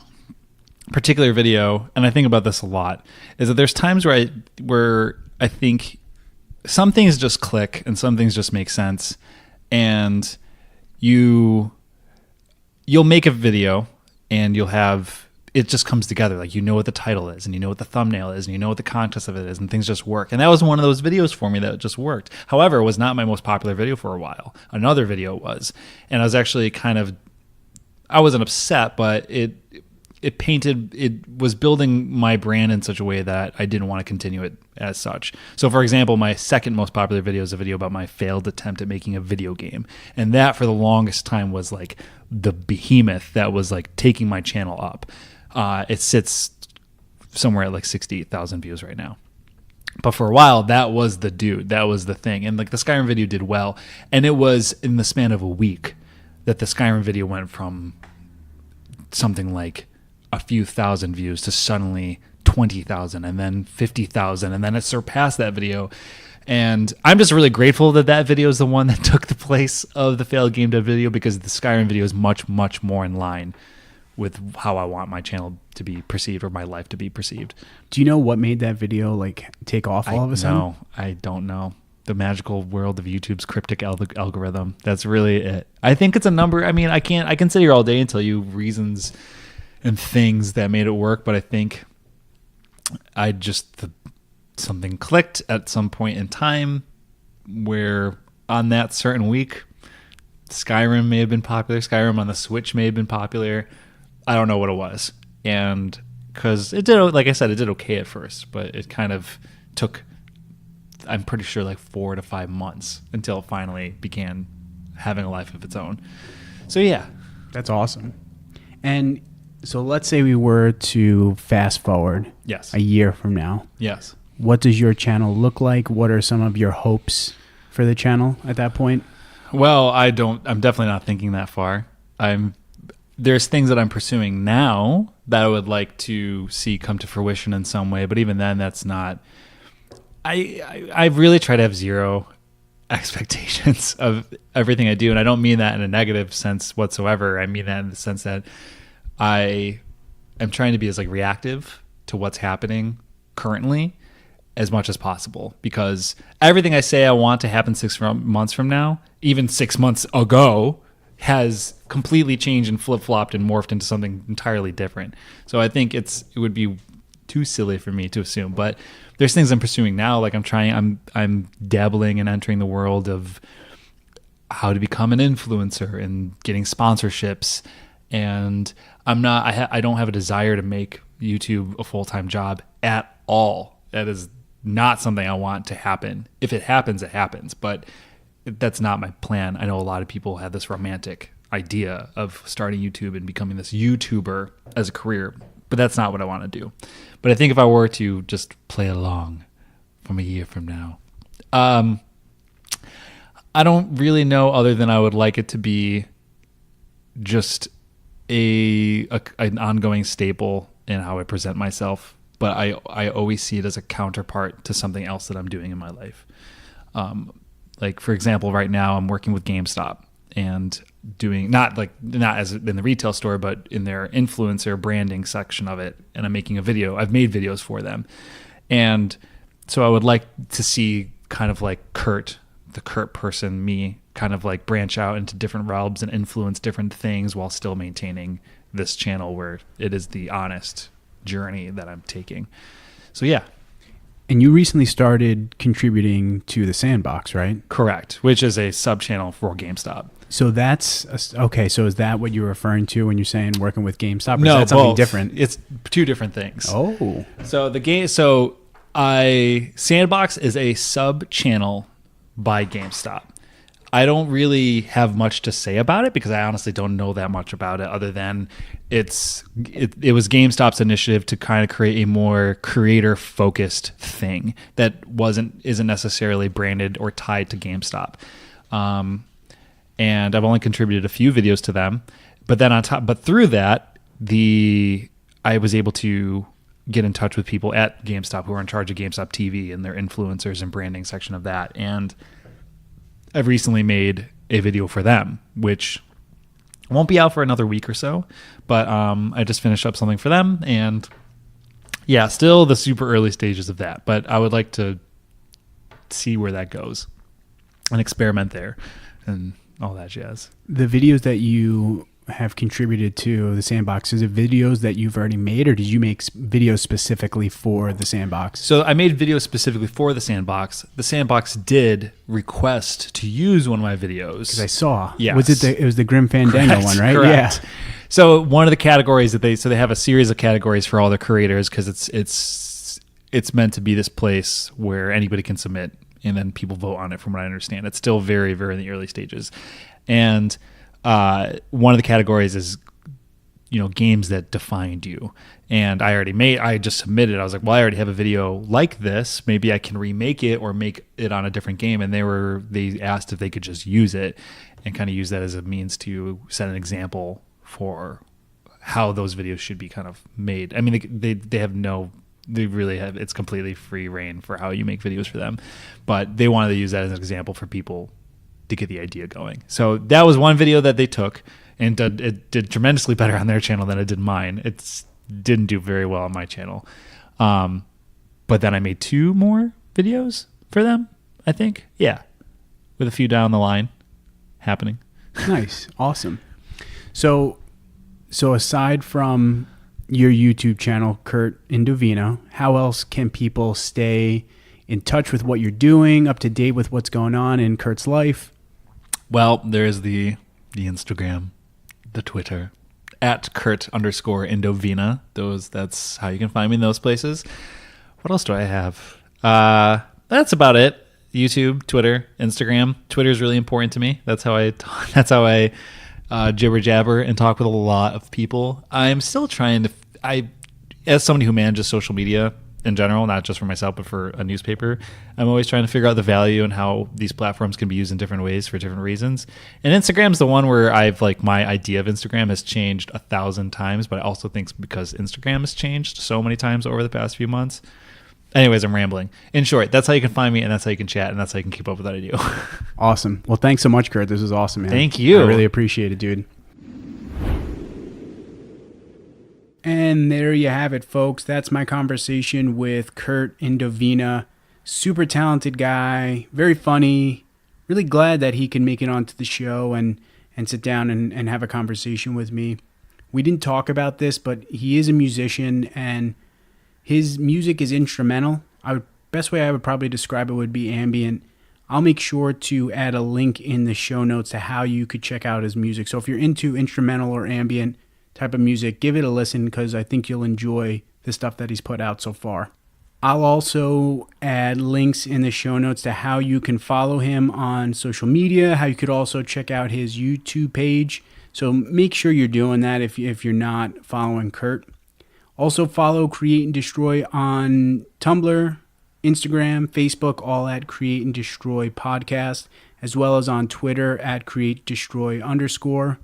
particular video, and I think about this a lot, is that there's times where I think some things just click and some things just make sense, and you'll make a video and it just comes together. Like, you know what the title is, and you know what the thumbnail is, and you know what the context of it is, and things just work. And that was one of those videos for me that just worked. However, it was not my most popular video for a while. Another video was, and I was actually I wasn't upset, but it was building my brand in such a way that I didn't want to continue it as such. So, for example, my second most popular video is a video about my failed attempt at making a video game. And that, for the longest time, was like the behemoth that was like taking my channel up. It sits somewhere at like 68,000 views right now. But for a while, that was the dude. That was the thing. And like the Skyrim video did well. And it was in the span of a week that the Skyrim video went from something like a few thousand views to suddenly 20,000 and then 50,000. And then it surpassed that video. And I'm just really grateful that video is the one that took the place of the failed game dev video, because the Skyrim video is much, much more in line with how I want my channel to be perceived, or my life to be perceived. Do you know what made that video like take off all of a sudden? No, I don't know. The magical world of YouTube's cryptic algorithm. That's really it. I think it's a number. I mean, I can sit here all day and tell you reasons and things that made it work, but I think something clicked at some point in time where on that certain week, Skyrim may have been popular. Skyrim on the Switch may have been popular. I don't know what it was. And because it did, like I said, it did okay at first, but it kind of took, I'm pretty sure, like 4 to 5 months until it finally began having a life of its own. So yeah. That's awesome. And so let's say we were to fast forward a year from now. Yes. What does your channel look like? What are some of your hopes for the channel at that point? Well, I'm definitely not thinking that far. There's things that I'm pursuing now that I would like to see come to fruition in some way, but even then, that's not. I really try to have zero expectations of everything I do, and I don't mean that in a negative sense whatsoever. I mean that in the sense that I am trying to be as like reactive to what's happening currently as much as possible, because everything I say I want to happen 6 months from now, even 6 months ago, has completely changed and flip-flopped and morphed into something entirely different. So I think it would be too silly for me to assume. But there's things I'm pursuing now. Like I'm dabbling and entering the world of how to become an influencer and getting sponsorships. And I don't have a desire to make YouTube a full-time job at all. That is not something I want to happen. If it happens, it happens. But that's not my plan. I know a lot of people have this romantic idea of starting YouTube and becoming this YouTuber as a career, but that's not what I want to do. But I think if I were to just play along from a year from now, I don't really know, other than I would like it to be just an ongoing staple in how I present myself. But I always see it as a counterpart to something else that I'm doing in my life. Like, for example, right now I'm working with GameStop and doing not as in the retail store, but in their influencer branding section of it. And I'm making a video. I've made videos for them. And so I would like to see kind of like Kurt, the Kurt person, me, kind of like branch out into different realms and influence different things while still maintaining this channel where it is the honest journey that I'm taking. So yeah. And you recently started contributing to the Sandbox, right? Correct, which is a sub-channel for GameStop. So okay. So is that what you're referring to when you're saying working with GameStop? Or No, is that something both. different? It's two different things. Oh. So Sandbox is a sub-channel by GameStop. I don't really have much to say about it because I honestly don't know that much about it, other than it was GameStop's initiative to kind of create a more creator focused thing that isn't necessarily branded or tied to GameStop. And I've only contributed a few videos to them, but through that, I was able to get in touch with people at GameStop who are in charge of GameStop TV and their influencers and branding section of that. And I've recently made a video for them, which won't be out for another week or so, but I just finished up something for them, and yeah, still the super early stages of that, but I would like to see where that goes and experiment there and all that jazz. The videos that you have contributed to the Sandbox, is it videos that you've already made, or did you make videos specifically for the Sandbox? So I made videos specifically for the Sandbox. The Sandbox did request to use one of my videos. Because I saw. Yes. It was the Grim Fandango one, right? Correct. Yeah. So one of the categories that they have a series of categories for all their creators, because it's meant to be this place where anybody can submit and then people vote on it, from what I understand. It's still very, very in the early stages. And one of the categories is, games that defined you. And I just submitted. I was like, well, I already have a video like this. Maybe I can remake it or make it on a different game. And they asked if they could just use it and kind of use that as a means to set an example for how those videos should be kind of made. I mean, they really have, it's completely free reign for how you make videos for them, but they wanted to use that as an example for people to get the idea going. So that was one video that they took, and it did tremendously better on their channel than it did mine. It didn't do very well on my channel. But then I made 2 more videos for them, I think. Yeah. With a few down the line happening. Nice. Awesome. So aside from your YouTube channel, Kurt Indovina, how else can people stay in touch with what you're doing, up to date with what's going on in Kurt's life? Well, there's the Instagram, the Twitter, at Kurt_Indovina. That's how you can find me in those places. What else do I have? That's about it. YouTube, Twitter, Instagram. Twitter is really important to me. That's how I jibber jabber and talk with a lot of people. I'm still trying to, as somebody who manages social media in general, not just for myself, but for a newspaper, I'm always trying to figure out the value and how these platforms can be used in different ways for different reasons. And Instagram's the one where my idea of Instagram has changed 1,000 times, but I also think because Instagram has changed so many times over the past few months. Anyways, I'm rambling. In short, that's how you can find me, and that's how you can chat, and that's how you can keep up with what I do. Awesome. Well, thanks so much, Kurt. This was awesome, man. Thank you. I really appreciate it, dude. And there you have it, folks. That's my conversation with Kurt Indovina. Super talented guy, very funny. Really glad that he can make it onto the show and sit down and have a conversation with me. We didn't talk about this, but he is a musician, and His music is instrumental. Best way I would probably describe it would be ambient. I'll make sure to add a link in the show notes to how you could check out his music. So if you're into instrumental or ambient type of music, give it a listen because I think you'll enjoy the stuff that he's put out so far. I'll also add links in the show notes to how you can follow him on social media, how you could also check out his YouTube page. So make sure you're doing that if you're not following Kurt. Also follow Create and Destroy on Tumblr, Instagram, Facebook, all at Create and Destroy Podcast, as well as on Twitter at Create Destroy _.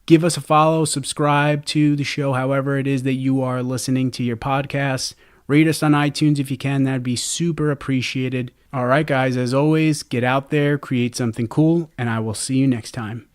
Give us a follow, subscribe to the show, however it is that you are listening to your podcasts. Rate us on iTunes if you can. That'd be super appreciated. All right, guys, as always, get out there, create something cool, and I will see you next time.